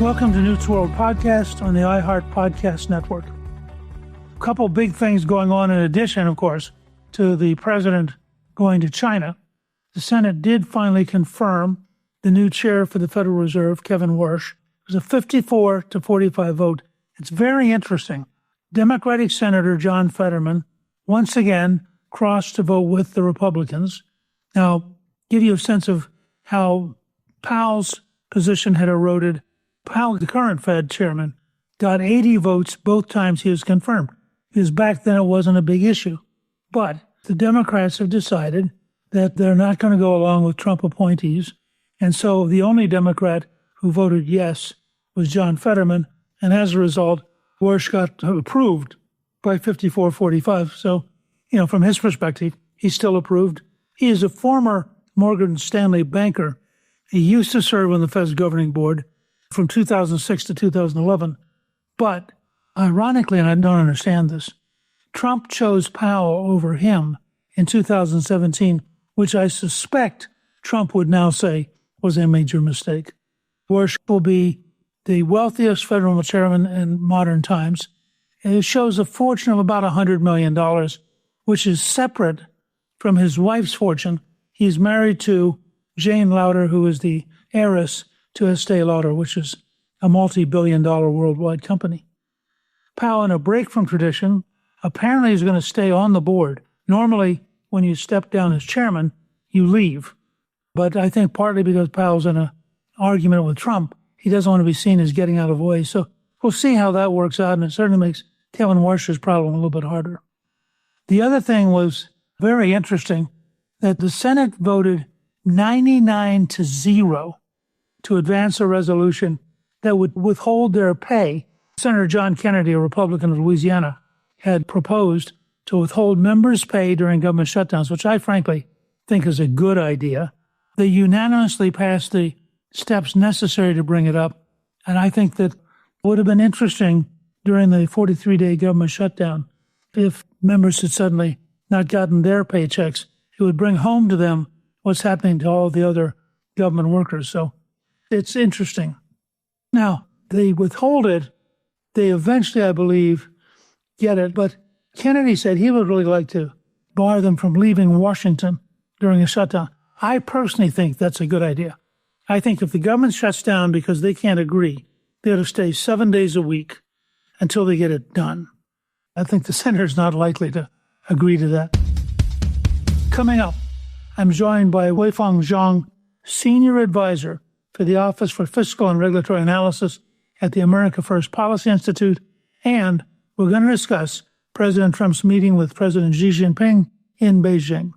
Welcome to Newt's World Podcast on the iHeart Podcast Network. A couple big things going on in addition, of course, to the president going to China. The Senate did finally confirm the new chair for the Federal Reserve, Kevin Warsh. It was a 54-45 vote. It's very interesting. Democratic Senator John Fetterman once again crossed to vote with the Republicans. Now, give you a sense of how Powell's position had eroded. Powell, the current Fed chairman, got 80 votes both times he was confirmed. Because back then it wasn't a big issue. But the Democrats have decided that they're not going to go along with Trump appointees. And so the only Democrat who voted yes was John Fetterman. And as a result, Warsh got approved by 54-45. So, from his perspective, he's still approved. He is a former Morgan Stanley banker. He used to serve on the Fed's governing board from 2006 to 2011. But ironically, and I don't understand this, Trump chose Powell over him in 2017, which I suspect Trump would now say was a major mistake. Warsh will be the wealthiest federal chairman in modern times. And it shows a fortune of about $100 million, which is separate from his wife's fortune. He's married to Jane Lauder, who is the heiress to Estee Lauder, which is a multi-billion-dollar worldwide company. Powell, in a break from tradition, apparently is going to stay on the board. Normally, when you step down as chairman, you leave. But I think partly because Powell's in an argument with Trump, he doesn't want to be seen as getting out of the way. So we'll see how that works out, and it certainly makes Kevin Warsh's problem a little bit harder. The other thing was very interesting, that the Senate voted 99-0 to advance a resolution that would withhold their pay. Senator John Kennedy, a Republican of Louisiana, had proposed to withhold members' pay during government shutdowns, which I frankly think is a good idea. They unanimously passed the steps necessary to bring it up, and I think that would have been interesting during the 43-day government shutdown if members had suddenly not gotten their paychecks. It would bring home to them what's happening to all the other government workers. So it's interesting. Now, they withhold it. They eventually, I believe, get it. But Kennedy said he would really like to bar them from leaving Washington during a shutdown. I personally think that's a good idea. I think if the government shuts down because they can't agree, they ought to stay 7 days a week until they get it done. I think the senator's not likely to agree to that. Coming up, I'm joined by Weifeng Zhong, Senior Advisor for the Office for Fiscal and Regulatory Analysis at the America First Policy Institute, and we're going to discuss President Trump's meeting with President Xi Jinping in Beijing.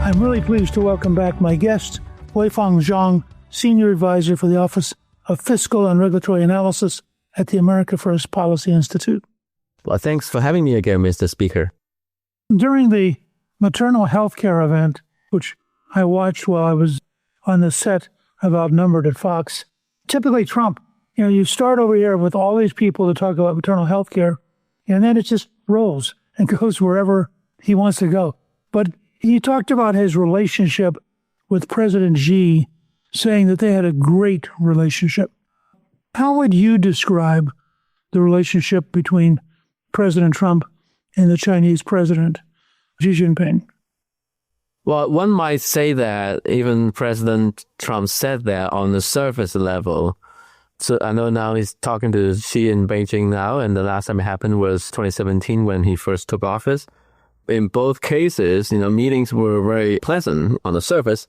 I'm really pleased to welcome back my guest, Weifeng Zhong, Senior Advisor for the Office of Fiscal and Regulatory Analysis at the America First Policy Institute. Well, thanks for having me again, Mr. Speaker. During the maternal health care event, which I watched while I was on the set of Outnumbered at Fox, typically Trump, you start over here with all these people to talk about maternal health care, and then it just rolls and goes wherever he wants to go. But he talked about his relationship with President Xi, saying that they had a great relationship. How would you describe the relationship between President Trump and the Chinese president, Xi Jinping? Well, one might say that even President Trump said that on the surface level. So I know now he's talking to Xi in Beijing now, and the last time it happened was 2017 when he first took office. In both cases, meetings were very pleasant on the surface,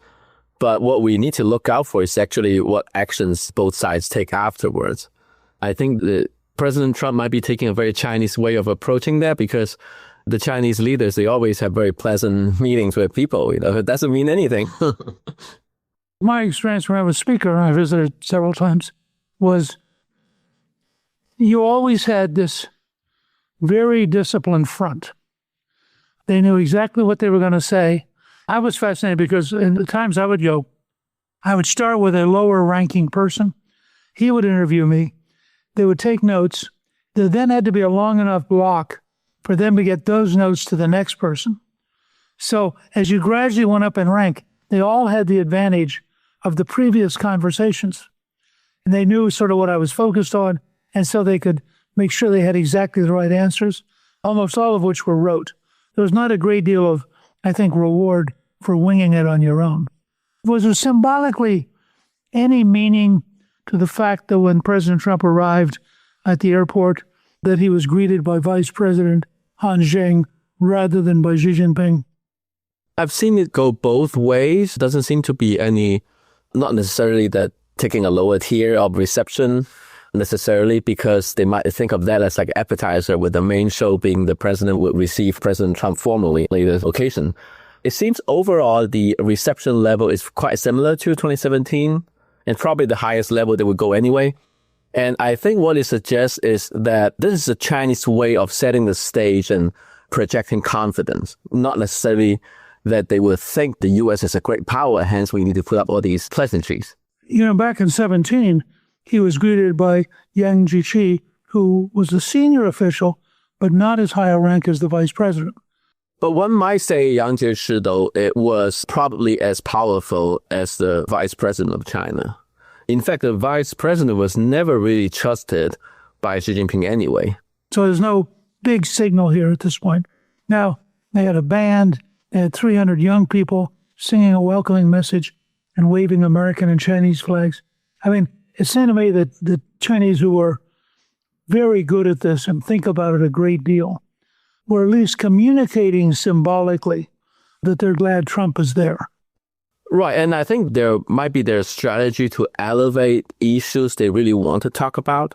but what we need to look out for is actually what actions both sides take afterwards. I think that President Trump might be taking a very Chinese way of approaching that, because the Chinese leaders, they always have very pleasant meetings with people. It doesn't mean anything. My experience when I was speaker, I visited several times, was you always had this very disciplined front. They knew exactly what they were going to say. I was fascinated because in the times I would go, I would start with a lower ranking person. He would interview me. They would take notes. There then had to be a long enough block for them to get those notes to the next person. So as you gradually went up in rank, they all had the advantage of the previous conversations. And they knew sort of what I was focused on, and so they could make sure they had exactly the right answers, almost all of which were rote. There was not a great deal of, I think, reward for winging it on your own. Was there symbolically any meaning to the fact that when President Trump arrived at the airport, that he was greeted by Vice President Han Zheng rather than by Xi Jinping? I've seen it go both ways. Doesn't seem to be any, not necessarily that taking a lower tier of reception necessarily, because they might think of that as like appetizer, with the main show being the president would receive President Trump formally later occasion. It seems overall the reception level is quite similar to 2017 and probably the highest level they would go anyway. And I think what it suggests is that this is a Chinese way of setting the stage and projecting confidence, not necessarily that they would think the U.S. is a great power, hence we need to put up all these pleasantries. You know, back in 2017, he was greeted by Yang Jiechi, who was a senior official, but not as high a rank as the vice president. But one might say Yang Jiechi, though, it was probably as powerful as the vice president of China. In fact, the vice president was never really trusted by Xi Jinping anyway. So there's no big signal here at this point. Now, they had a band, they had 300 young people singing a welcoming message and waving American and Chinese flags. I mean, it seemed to me that the Chinese, who were very good at this and think about it a great deal, were at least communicating symbolically that they're glad Trump is there. Right, and I think there might be their strategy to elevate issues they really want to talk about.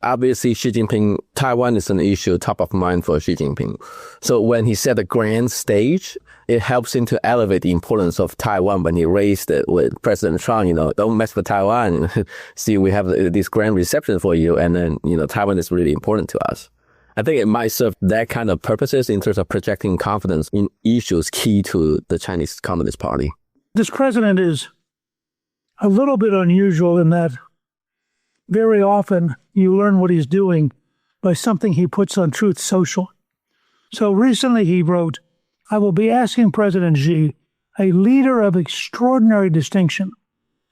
Obviously, Xi Jinping, Taiwan is an issue top of mind for Xi Jinping. So when he set a grand stage, it helps him to elevate the importance of Taiwan when he raised it with President Trump, don't mess with Taiwan. See, we have this grand reception for you, and then, Taiwan is really important to us. I think it might serve that kind of purposes in terms of projecting confidence in issues key to the Chinese Communist Party. This president is a little bit unusual in that very often you learn what he's doing by something he puts on Truth Social. So recently he wrote, "I will be asking President Xi, a leader of extraordinary distinction,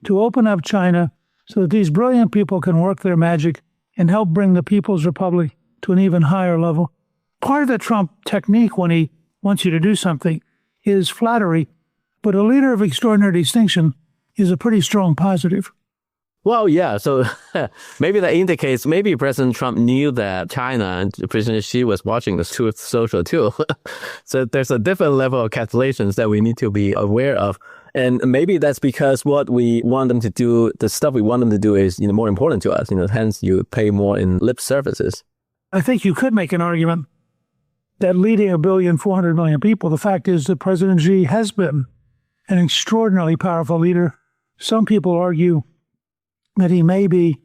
to open up China so that these brilliant people can work their magic and help bring the People's Republic to an even higher level." Part of the Trump technique when he wants you to do something is flattery, but a leader of extraordinary distinction is a pretty strong positive. Well, yeah, so maybe that indicates maybe President Trump knew that China and President Xi was watching the Truth Social too. So there's a different level of calculations that we need to be aware of. And maybe that's because what we want them to do, the stuff we want them to do is more important to us. Hence you pay more in lip services. I think you could make an argument that leading 1,400,000,000 people, the fact is that President Xi has been an extraordinarily powerful leader. Some people argue that he may be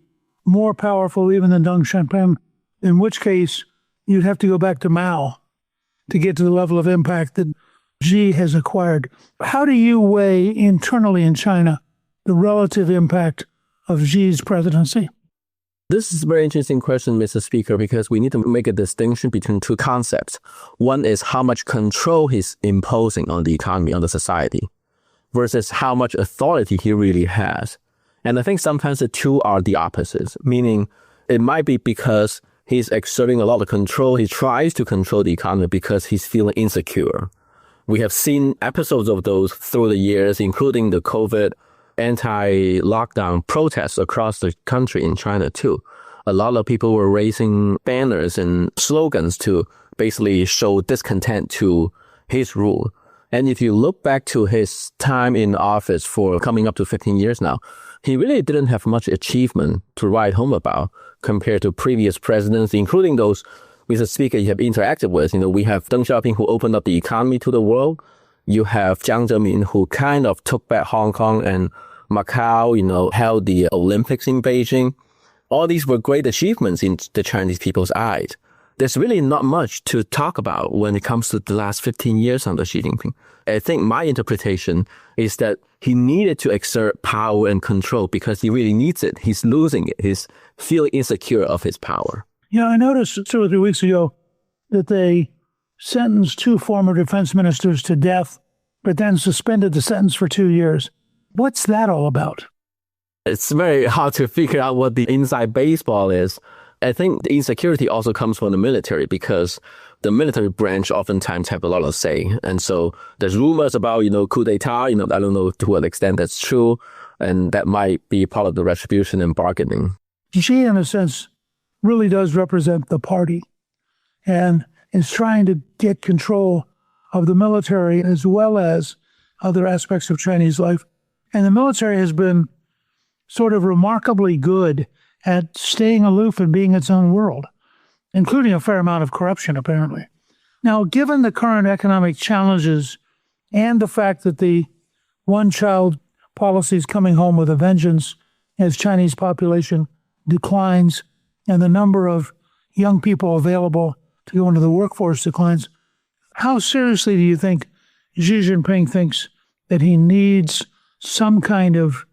more powerful even than Deng Xiaoping, in which case you'd have to go back to Mao to get to the level of impact that Xi has acquired. How do you weigh internally in China the relative impact of Xi's presidency? This is a very interesting question, Mr. Speaker, because we need to make a distinction between two concepts. One is how much control he's imposing on the economy, on the society, versus how much authority he really has. And I think sometimes the two are the opposites, meaning it might be because he's exerting a lot of control. He tries to control the economy because he's feeling insecure. We have seen episodes of those through the years, including the COVID anti-lockdown protests across the country in China too. A lot of people were raising banners and slogans to basically show discontent to his rule. And if you look back to his time in office for coming up to 15 years now, he really didn't have much achievement to write home about compared to previous presidents, including those, Mr. Speaker, you have interacted with. We have Deng Xiaoping, who opened up the economy to the world. You have Jiang Zemin, who kind of took back Hong Kong and Macau, held the Olympics in Beijing. All these were great achievements in the Chinese people's eyes. There's really not much to talk about when it comes to the last 15 years under Xi Jinping. I think my interpretation is that he needed to exert power and control because he really needs it. He's losing it. He's feeling insecure of his power. I noticed 2 or 3 weeks ago that they sentenced 2 former defense ministers to death, but then suspended the sentence for 2 years. What's that all about? It's very hard to figure out what the inside baseball is. I think the insecurity also comes from the military because the military branch oftentimes have a lot of say. And so there's rumors about, coup d'etat, I don't know to what extent that's true. And that might be part of the retribution and bargaining. Xi, in a sense, really does represent the party and is trying to get control of the military as well as other aspects of Chinese life. And the military has been sort of remarkably good at staying aloof and being its own world, including a fair amount of corruption, apparently. Now, given the current economic challenges and the fact that the one-child policy is coming home with a vengeance as Chinese population declines and the number of young people available to go into the workforce declines, how seriously do you think Xi Jinping thinks that he needs some kind of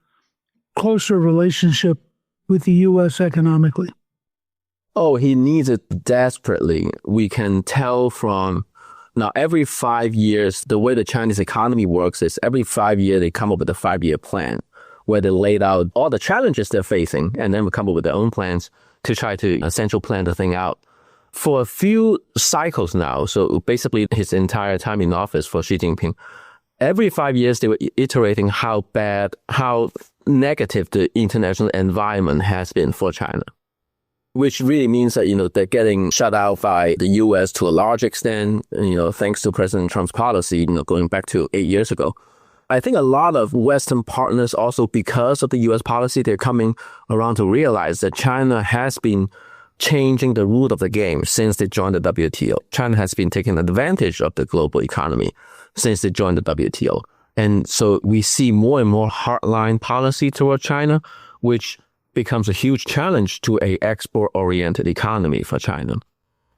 closer relationship with the U.S. economically? Oh, he needs it desperately. We can tell from now every 5 years, the way the Chinese economy works is every 5 years they come up with a 5-year plan where they laid out all the challenges they're facing and then we come up with their own plans to try to essentially plan the thing out. For a few cycles now, so basically his entire time in office for Xi Jinping, every 5 years they were iterating how bad, how negative the international environment has been for China, which really means that, they're getting shut out by the U.S. to a large extent, thanks to President Trump's policy, going back to 8 years ago. I think a lot of Western partners also, because of the U.S. policy, they're coming around to realize that China has been changing the rule of the game since they joined the WTO. China has been taking advantage of the global economy since they joined the WTO. And so we see more and more hardline policy toward China, which becomes a huge challenge to a export-oriented economy for China.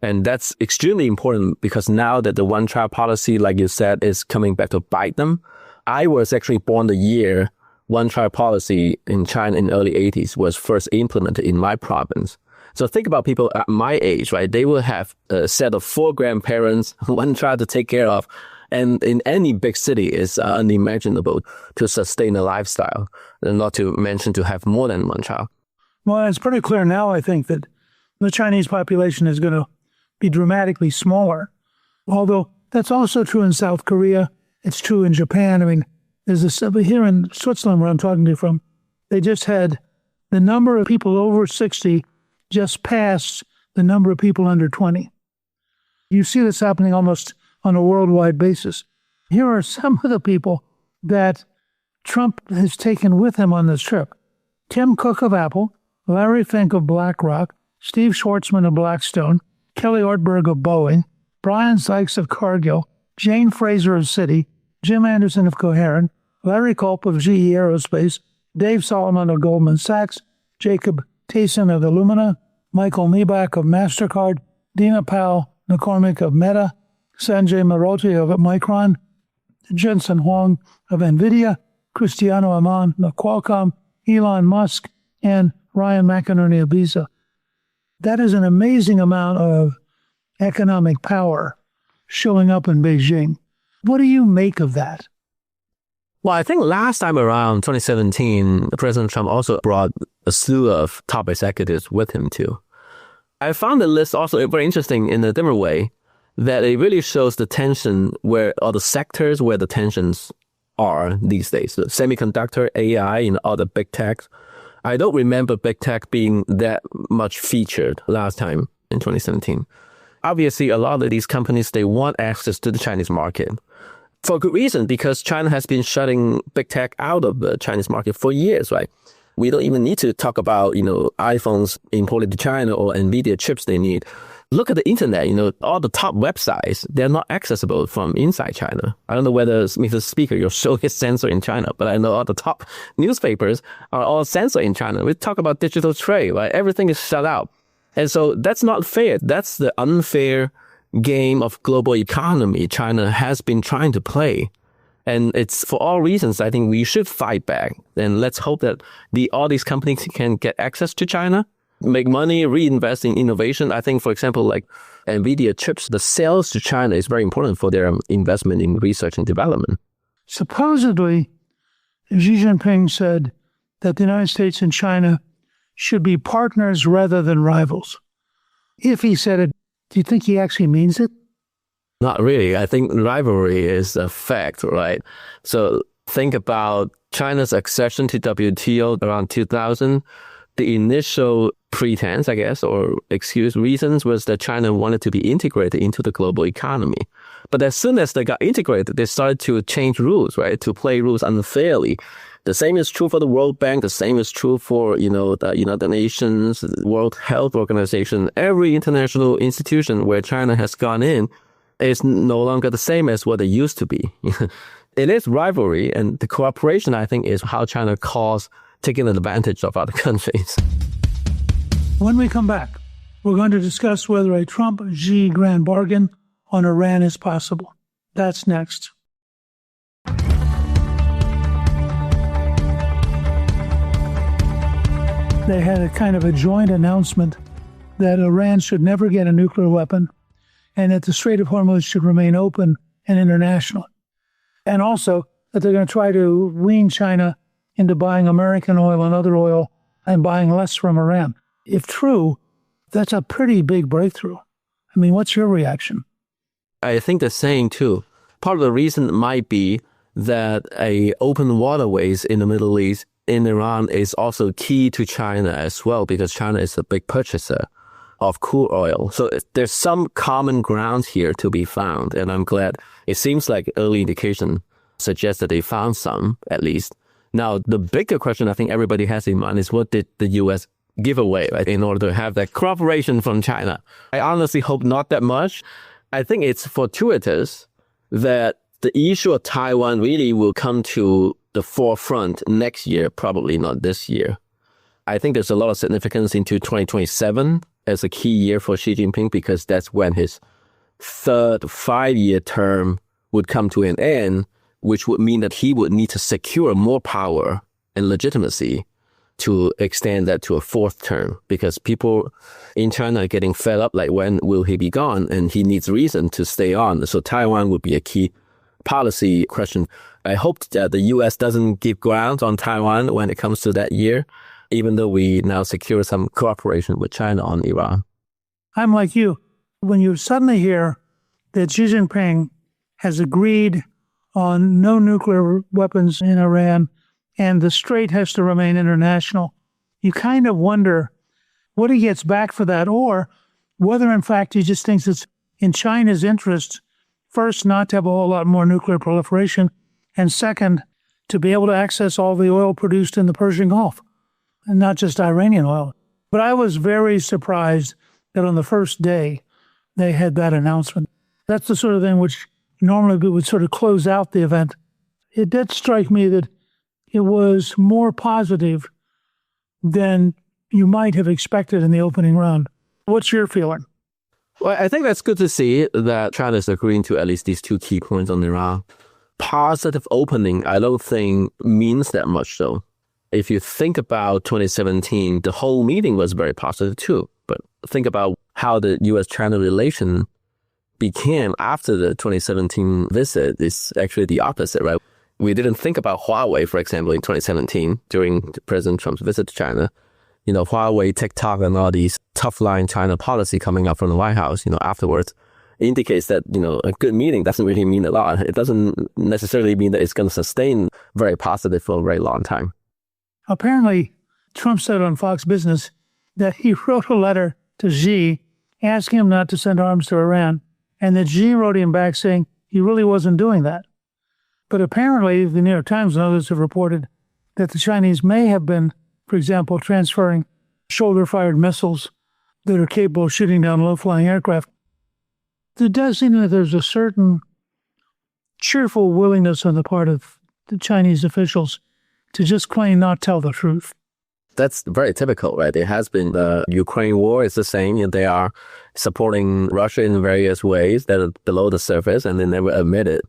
And that's extremely important because now that the one-child policy, like you said, is coming back to bite them. I was actually born the year one-child policy in China in the early 80s was first implemented in my province. So think about people at my age, right? They will have a set of 4 grandparents, one child to take care of. And in any big city, it's unimaginable to sustain a lifestyle, and not to mention to have more than one child. Well, it's pretty clear now, I think, that the Chinese population is going to be dramatically smaller. Although that's also true in South Korea. It's true in Japan. I mean, there's here in Switzerland where I'm talking to you from, they just had the number of people over 60 just passed the number of people under 20. You see this happening almost on a worldwide basis. Here are some of the people that Trump has taken with him on this trip. Tim Cook of Apple, Larry Fink of BlackRock, Steve Schwarzman of Blackstone, Kelly Ortberg of Boeing, Brian Sykes of Cargill, Jane Fraser of Citi, Jim Anderson of Coherent, Larry Culp of GE Aerospace, Dave Solomon of Goldman Sachs, Jacob Tayson of Illumina, Michael Nebach of MasterCard, Dina Pal McCormick of Meta, Sanjay Marothi of Micron, Jensen Huang of NVIDIA, Cristiano Amon of Qualcomm, Elon Musk, and Ryan McInerney of Visa. That is an amazing amount of economic power showing up in Beijing. What do you make of that? Well, I think last time around, 2017, President Trump also brought a slew of top executives with him too. I found the list also very interesting in a different way, that it really shows the tension where, or the sectors where the tensions are these days. The semiconductor, AI, and all the big tech. I don't remember big tech being that much featured last time in 2017. Obviously, a lot of these companies, they want access to the Chinese market. For good reason, because China has been shutting big tech out of the Chinese market for years, right? We don't even need to talk about, iPhones imported to China or NVIDIA chips they need. Look at the internet, all the top websites, they're not accessible from inside China. I don't know whether, Mr. Speaker, your show is censored in China, but I know all the top newspapers are all censored in China. We talk about digital trade, right? Everything is shut out. And so that's not fair. That's the unfair game of global economy China has been trying to play. And it's for all reasons, I think we should fight back. And let's hope that all these companies can get access to China, make money, reinvest in innovation. I think, for example, like NVIDIA chips, the sales to China is very important for their investment in research and development. Supposedly, Xi Jinping said that the United States and China should be partners rather than rivals. If he said it, do you think he actually means it? Not really. I think rivalry is a fact, right? So think about China's accession to WTO around 2000. The initial pretense, I guess, or reasons was that China wanted to be integrated into the global economy. But as soon as they got integrated, they started to change rules, right? To play rules unfairly. The same is true for the World Bank. The same is true for, the United Nations, World Health Organization. Every international institution where China has gone in is no longer the same as what it used to be. It is rivalry, and the cooperation, I think, is how China calls taking advantage of other countries. When we come back, we're going to discuss whether a Trump-Xi grand bargain on Iran is possible. That's next. They had a kind of a joint announcement that Iran should never get a nuclear weapon and that the Strait of Hormuz should remain open and international. And also that they're going to try to wean China into buying American oil and other oil and buying less from Iran. If true, that's a pretty big breakthrough. I mean, what's your reaction? I think the same too. Part of the reason might be that open waterways in the Middle East in Iran is also key to China as well, because China is a big purchaser of crude oil. So there's some common ground here to be found, and I'm glad. It seems like early indication suggests that they found some, at least. Now, the bigger question I think everybody has in mind is, what did the U.S. give away, right, in order to have that cooperation from China? I honestly hope not that much. I think it's fortuitous that the issue of Taiwan really will come to the forefront next year, probably not this year. I think there's a lot of significance into 2027 as a key year for Xi Jinping, because that's when his third 5-year term would come to an end, which would mean that he would need to secure more power and legitimacy to extend that to a fourth term, because people in China are getting fed up, like, when will he be gone? And he needs reason to stay on. So Taiwan would be a key policy question. I hope that the U.S. doesn't give ground on Taiwan when it comes to that year, even though we now secure some cooperation with China on Iran. I'm like you. When you suddenly hear that Xi Jinping has agreed on no nuclear weapons in Iran and the strait has to remain international, you kind of wonder what he gets back for that, or whether in fact he just thinks it's in China's interest, first, not to have a whole lot more nuclear proliferation, and second, to be able to access all the oil produced in the Persian Gulf, and not just Iranian oil. But I was very surprised that on the first day they had that announcement. That's the sort of thing which normally would sort of close out the event. It did strike me that it was more positive than you might have expected in the opening round. What's your feeling? Well, I think that's good to see that China is agreeing to at least these two key points on Iran. Positive opening, I don't think means that much, though. If you think about 2017, the whole meeting was very positive too. But think about how the U.S.-China relation became after the 2017 visit is actually the opposite, right? We didn't think about Huawei, for example, in 2017 during President Trump's visit to China. Huawei, TikTok, and all these tough line China policy coming up from the White House, afterwards indicates that, a good meeting doesn't really mean a lot. It doesn't necessarily mean that it's going to sustain very positive for a very long time. Apparently, Trump said on Fox Business that he wrote a letter to Xi asking him not to send arms to Iran, and that Xi wrote him back saying he really wasn't doing that. But apparently, the New York Times and others have reported that the Chinese may have been, for example, transferring shoulder-fired missiles that are capable of shooting down low-flying aircraft. It does seem that there's a certain cheerful willingness on the part of the Chinese officials to just plain not tell the truth. That's very typical, right? It has been the Ukraine war is the same. They are supporting Russia in various ways that are below the surface, and they never admit it.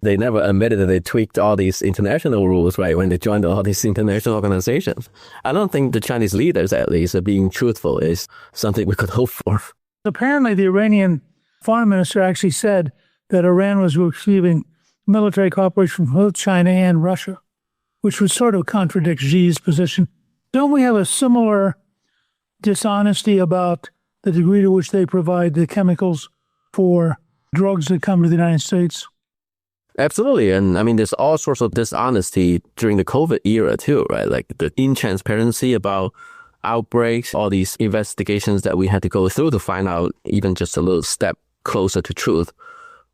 They never admitted that they tweaked all these international rules, right, when they joined all these international organizations. I don't think the Chinese leaders, at least, are being truthful is something we could hope for. Apparently, the Iranian foreign minister actually said that Iran was receiving military cooperation from both China and Russia, which would sort of contradict Xi's position. Don't we have a similar dishonesty about the degree to which they provide the chemicals for drugs that come to the United States? Absolutely. And I mean, there's all sorts of dishonesty during the COVID era too, right? Like the intransparency about outbreaks, all these investigations that we had to go through to find out even just a little step closer to truth.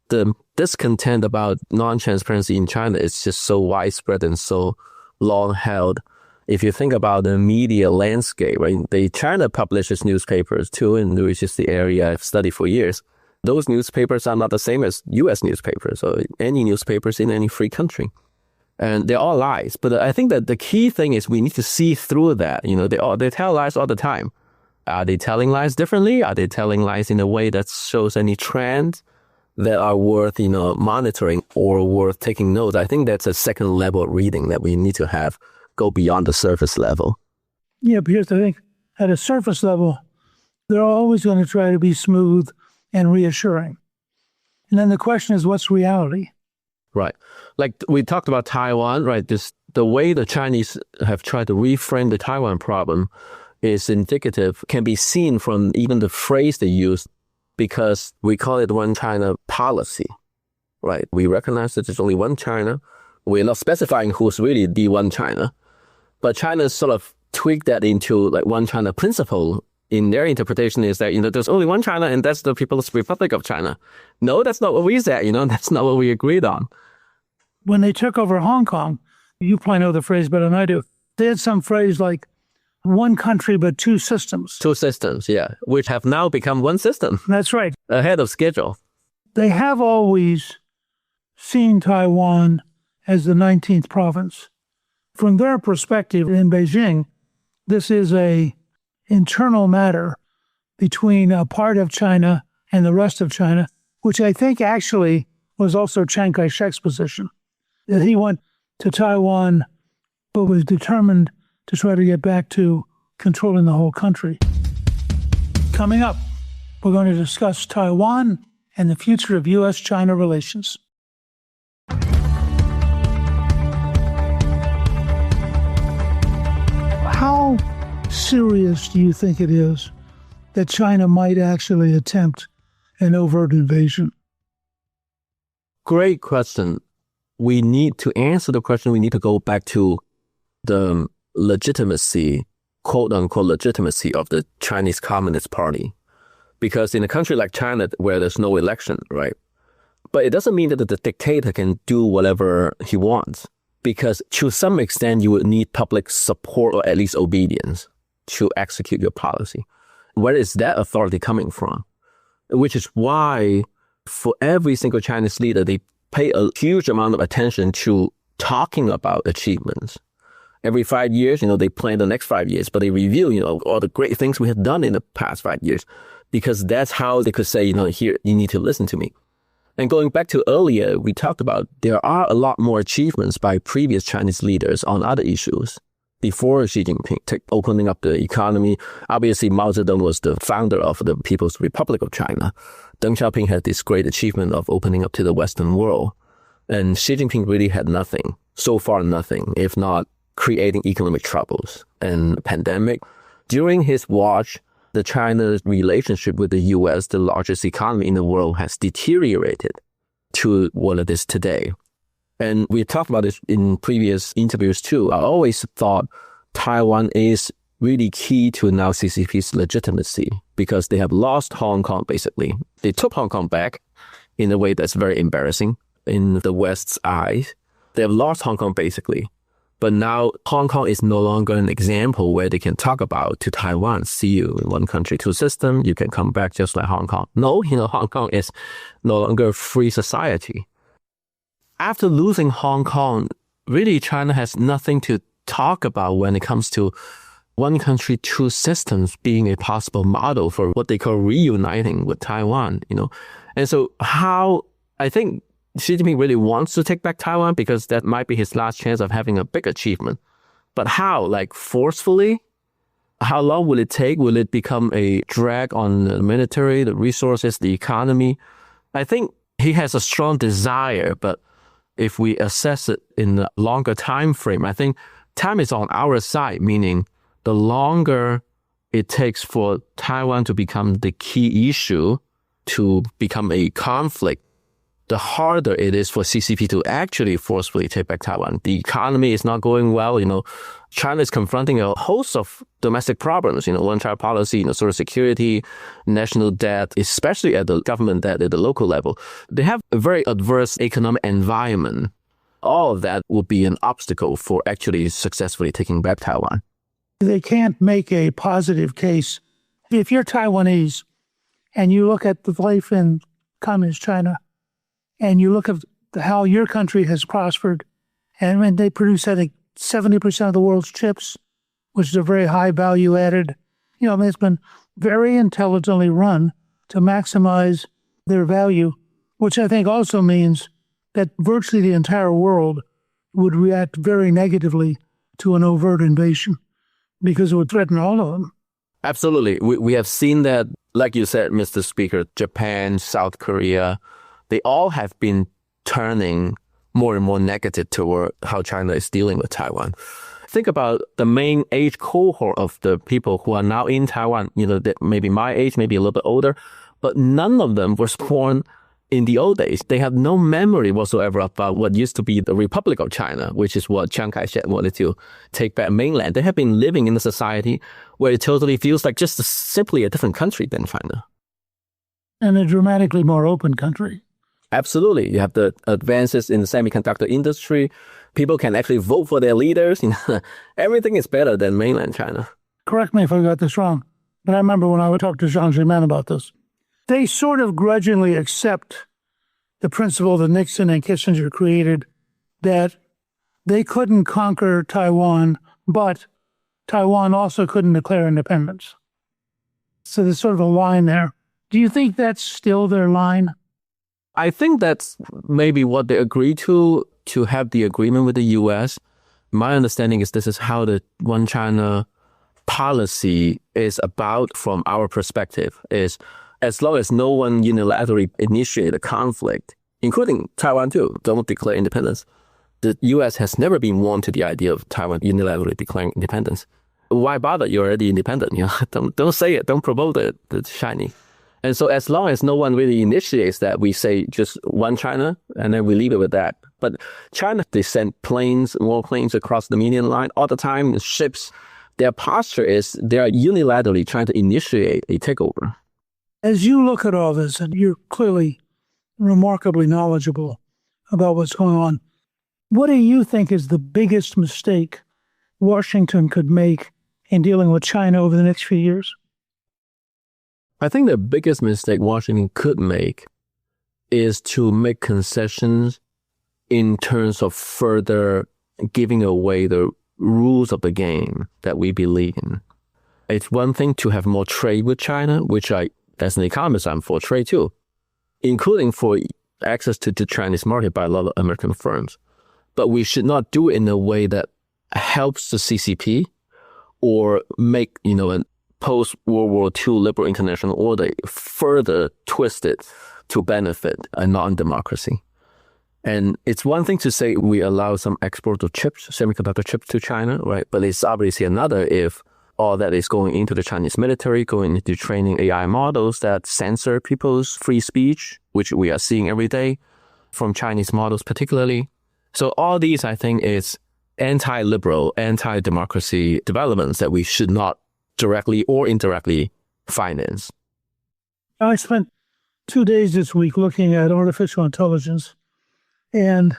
The discontent about non-transparency in China is just so widespread and so long held. If you think about the media landscape, right? China publishes newspapers too, and which is the area I've studied for years. Those newspapers are not the same as U.S. newspapers or any newspapers in any free country. And they're all lies. But I think that the key thing is we need to see through that. You know, they tell lies all the time. Are they telling lies differently? Are they telling lies in a way that shows any trends that are worth, monitoring or worth taking note? I think that's a second level of reading that we need to have go beyond the surface level. Yeah, because I think at a surface level, they're always going to try to be smooth and reassuring. And then the question is, what's reality? Right. Like we talked about Taiwan, right? The way the Chinese have tried to reframe the Taiwan problem is indicative, can be seen from even the phrase they use, because we call it one China policy, right? We recognize that there's only one China. We're not specifying who's really the one China, but China sort of tweaked that into like one China principle. In their interpretation is that, there's only one China and that's the People's Republic of China. No, that's not what we said, that's not what we agreed on. When they took over Hong Kong, you probably know the phrase better than I do. They had some phrase like one country but two systems. Two systems, yeah, which have now become one system. That's right. Ahead of schedule. They have always seen Taiwan as the 19th province. From their perspective in Beijing, this is a internal matter between a part of China and the rest of China, which I think actually was also Chiang Kai-shek's position. That he went to Taiwan, but was determined to try to get back to controlling the whole country. Coming up, we're going to discuss Taiwan and the future of U.S.-China relations. How serious do you think it is that China might actually attempt an overt invasion? Great question. We need to answer the question. We need to go back to the legitimacy, quote unquote legitimacy of the Chinese Communist Party. Because in a country like China where there's no election, right? But it doesn't mean that the dictator can do whatever he wants. Because to some extent, you would need public support or at least obedience to execute your policy. Where is that authority coming from? Which is why for every single Chinese leader, they pay a huge amount of attention to talking about achievements. Every 5 years, they plan the next 5 years, but they review, all the great things we have done in the past 5 years, because that's how they could say, here, you need to listen to me. And going back to earlier, we talked about there are a lot more achievements by previous Chinese leaders on other issues. Before Xi Jinping opening up the economy, obviously Mao Zedong was the founder of the People's Republic of China. Deng Xiaoping had this great achievement of opening up to the Western world. And Xi Jinping really had nothing, so far nothing, if not creating economic troubles and pandemic. During his watch, the China's relationship with the U.S., the largest economy in the world, has deteriorated to what it is today. And we talked about this in previous interviews too. I always thought Taiwan is really key to now CCP's legitimacy because they have lost Hong Kong, basically. They took Hong Kong back in a way that's very embarrassing in the West's eyes. They have lost Hong Kong, basically. But now Hong Kong is no longer an example where they can talk about to Taiwan, see you in one country, two system, you can come back just like Hong Kong. No, Hong Kong is no longer a free society. After losing Hong Kong, really China has nothing to talk about when it comes to one country, two systems being a possible model for what they call reuniting with Taiwan, And so I think Xi Jinping really wants to take back Taiwan because that might be his last chance of having a big achievement. But how? Like forcefully? How long will it take? Will it become a drag on the military, the resources, the economy? I think he has a strong desire, but if we assess it in a longer time frame, I think time is on our side, meaning the longer it takes for Taiwan to become the key issue, to become a conflict, the harder it is for CCP to actually forcefully take back Taiwan. The economy is not going well. China is confronting a host of domestic problems, one-child policy, social security, national debt, especially at the government debt at the local level. They have a very adverse economic environment. All of that will be an obstacle for actually successfully taking back Taiwan. They can't make a positive case. If you're Taiwanese and you look at the life in communist China, and you look at how your country has prospered, and when they produce, I think, 70% of the world's chips, which is a very high value added, it's been very intelligently run to maximize their value, which I think also means that virtually the entire world would react very negatively to an overt invasion because it would threaten all of them. Absolutely. We have seen that, like you said, Mr. Speaker, Japan, South Korea, they all have been turning more and more negative toward how China is dealing with Taiwan. Think about the main age cohort of the people who are now in Taiwan, maybe my age, maybe a little bit older, but none of them were born in the old days. They have no memory whatsoever about what used to be the Republic of China, which is what Chiang Kai-shek wanted to take back mainland. They have been living in a society where it totally feels like just simply a different country than China. And a dramatically more open country. Absolutely. You have the advances in the semiconductor industry. People can actually vote for their leaders. Everything is better than mainland China. Correct me if I got this wrong, but I remember when I would talk to Jiang Zemin about this. They sort of grudgingly accept the principle that Nixon and Kissinger created, that they couldn't conquer Taiwan, but Taiwan also couldn't declare independence. So there's sort of a line there. Do you think that's still their line? I think that's maybe what they agreed to have the agreement with the U.S. My understanding is this is how the One China policy is about from our perspective, is as long as no one unilaterally initiate a conflict, including Taiwan too, don't declare independence. The U.S. has never been warm to the idea of Taiwan unilaterally declaring independence. Why bother? You're already independent. Don't say it. Don't promote it. It's shiny. And so as long as no one really initiates that, we say just one China, and then we leave it with that. But China, they send war planes across the median line all the time, ships. Their posture is they are unilaterally trying to initiate a takeover. As you look at all this, and you're clearly remarkably knowledgeable about what's going on, what do you think is the biggest mistake Washington could make in dealing with China over the next few years? I think the biggest mistake Washington could make is to make concessions in terms of further giving away the rules of the game that we believe in. It's one thing to have more trade with China, which as an economist, I'm for trade too, including for access to the Chinese market by a lot of American firms. But we should not do it in a way that helps the CCP or make, a post-World War II liberal international order further twisted to benefit a non-democracy. And it's one thing to say we allow some export of chips, semiconductor chips to China, right? But it's obviously another if all that is going into the Chinese military, going into training AI models that censor people's free speech, which we are seeing every day from Chinese models particularly. So all these, I think, is anti-liberal, anti-democracy developments that we should not directly or indirectly finance. I spent 2 days this week looking at artificial intelligence and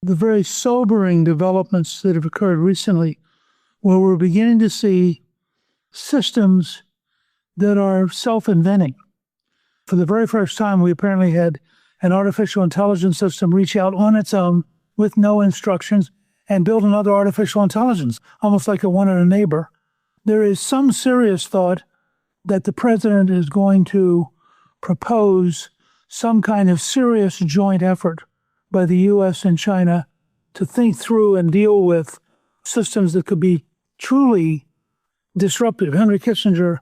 the very sobering developments that have occurred recently, where we're beginning to see systems that are self-inventing. For the very first time, we apparently had an artificial intelligence system reach out on its own with no instructions and build another artificial intelligence, almost like it wanted a neighbor. There is some serious thought that the president is going to propose some kind of serious joint effort by the U.S. and China to think through and deal with systems that could be truly disruptive. Henry Kissinger,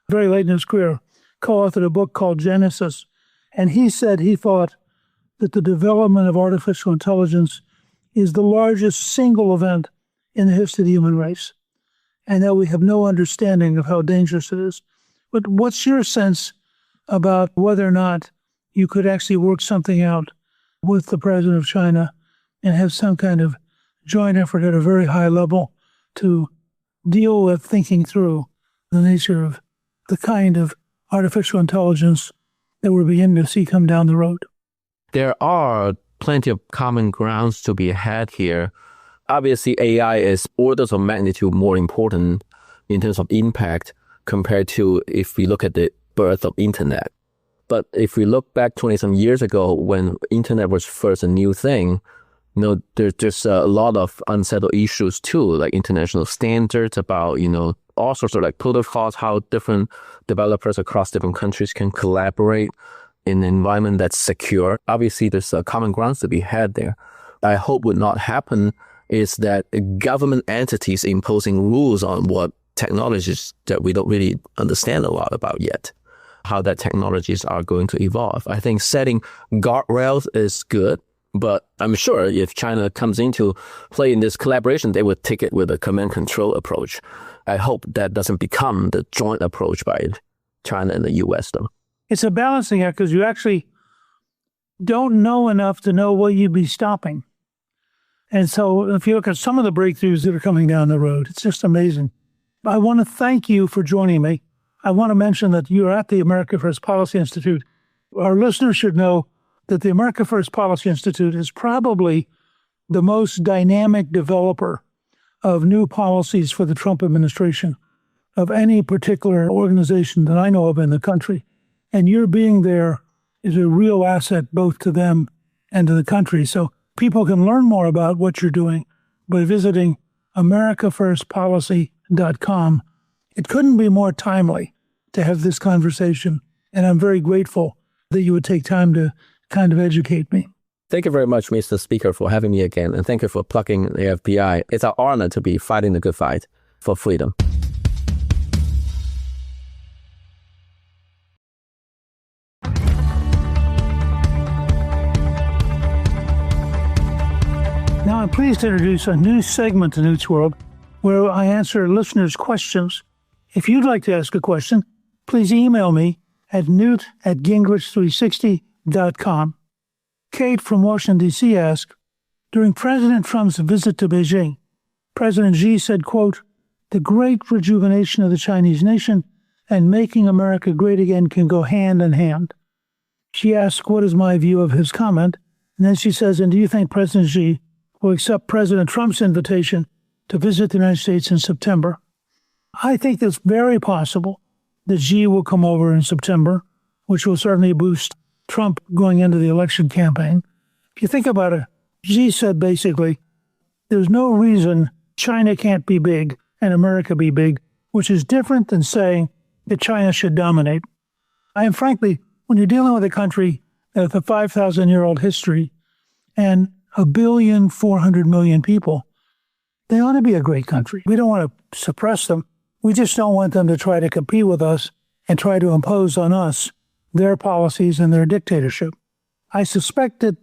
very late in his career, co-authored a book called Genesis, and he said he thought that the development of artificial intelligence is the largest single event in the history of the human race, and that we have no understanding of how dangerous it is. But what's your sense about whether or not you could actually work something out with the president of China and have some kind of joint effort at a very high level to deal with thinking through the nature of the kind of artificial intelligence that we're beginning to see come down the road? There are plenty of common grounds to be had here. Obviously, AI is orders of magnitude more important in terms of impact compared to if we look at the birth of internet. But if we look back 20-some years ago when internet was first a new thing, there's just a lot of unsettled issues too, like international standards about, all sorts of like protocols, how different developers across different countries can collaborate in an environment that's secure. Obviously, there's common grounds to be had there. I hope would not happen is that government entities imposing rules on what technologies that we don't really understand a lot about yet, how that technologies are going to evolve. I think setting guardrails is good, but I'm sure if China comes into play in this collaboration, they would take it with a command control approach. I hope that doesn't become the joint approach by China and the U.S. though. It's a balancing act because you actually don't know enough to know what you'd be stopping. And so if you look at some of the breakthroughs that are coming down the road, it's just amazing. I want to thank you for joining me. I want to mention that you're at the America First Policy Institute. Our listeners should know that the America First Policy Institute is probably the most dynamic developer of new policies for the Trump administration of any particular organization that I know of in the country. And your being there is a real asset both to them and to the country. So people can learn more about what you're doing by visiting americafirstpolicy.com. It couldn't be more timely to have this conversation, and I'm very grateful that you would take time to kind of educate me. Thank you very much, Mr. Speaker, for having me again, and thank you for plugging the FBI. It's an honor to be fighting the good fight for freedom. Now I'm pleased to introduce a new segment to Newt's World where I answer listeners' questions. If you'd like to ask a question, please email me at newt@gingrich360.com. Kate from Washington, D.C. asked, during President Trump's visit to Beijing, President Xi said, quote, "The great rejuvenation of the Chinese nation and making America great again can go hand in hand." She asked, what is my view of his comment? And then she says, and do you think President Xi will accept President Trump's invitation to visit the United States in September? I think it's very possible that Xi will come over in September, which will certainly boost Trump going into the election campaign. If you think about it, Xi said basically, there's no reason China can't be big and America be big, which is different than saying that China should dominate. And frankly, when you're dealing with a country with a 5,000-year-old history and 1.4 billion people, they ought to be a great country. We don't want to suppress them. We just don't want them to try to compete with us and try to impose on us their policies and their dictatorship. I suspect that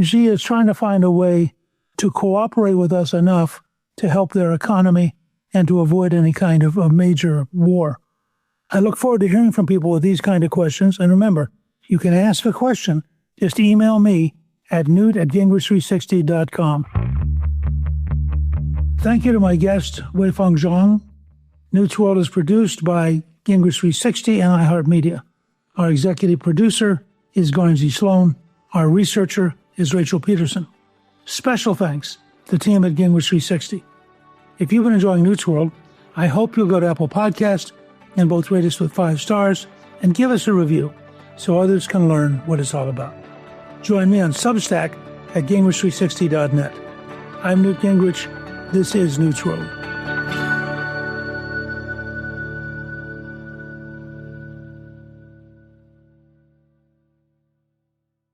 Xi is trying to find a way to cooperate with us enough to help their economy and to avoid any kind of a major war. I look forward to hearing from people with these kind of questions. And remember, you can ask a question. Just email me at newt@gingrich360.com. Thank you to my guest, Weifeng Zhong. Newt's World is produced by Gingrich 360 and iHeartMedia. Our executive producer is Garnsey Sloan. Our researcher is Rachel Peterson. Special thanks to the team at Gingrich 360. If you've been enjoying Newt's World, I hope you'll go to Apple Podcasts and both rate us with 5 stars and give us a review so others can learn what it's all about. Join me on Substack at gingrich360.net. I'm Newt Gingrich. This is Newt's World.